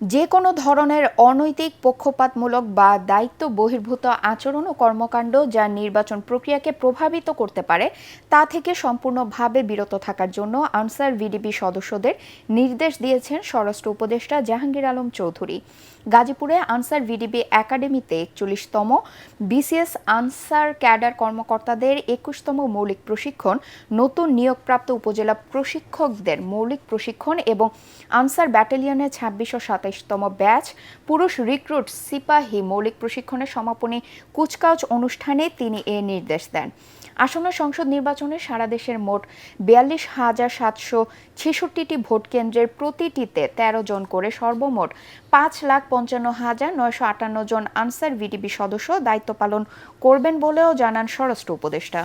যে কোনো ধরনের অনৈতিক, পক্ষপাতমূলক বা দায়িত্ব বহির্ভূত আচরণ ও কর্মকাণ্ড যা নির্বাচন প্রক্রিয়াকে প্রভাবিত করতে পারে তা থেকে সম্পূর্ণভাবে বিরত থাকার জন্য আনসার ভিডিপি সদস্যদের নির্দেশ দিয়েছেন স্বরাষ্ট্র উপদেষ্টা জাহাঙ্গীর আলম চৌধুরী। গাজীপুরে আনসার ভিডিপি একাডেমিতে ৪১তম বিসিএস আনসার ক্যাডার কর্মকর্তাদের ২১তম মৌলিক প্রশিক্ষণ, নতুন নিয়োগপ্রাপ্ত উপজেলা প্রশিক্ষকদের মৌলিক প্রশিক্ষণ এবং আনসার ব্যাটালিয়নের ২৬ ও ২৭তম ব্যাচ পুরুষ রিক্রুট সিপাহী মৌলিক প্রশিক্ষণের সমাপনী কুচকাওয়াজ অনুষ্ঠানে তিনি এ নির্দেশ দেন। আসন্ন সংসদ নির্বাচনে সারা দেশের মোট ৪২,৭৬৬টি ভোট কেন্দ্রের প্রতিটিতে ১৩ জন করে সর্বমোট ৫,৫৫,৯৫৮ জন আনসার ভিডিপি সদস্য দায়িত্ব পালন করবেন বলেও জানান স্বরাষ্ট্র উপদেষ্টা।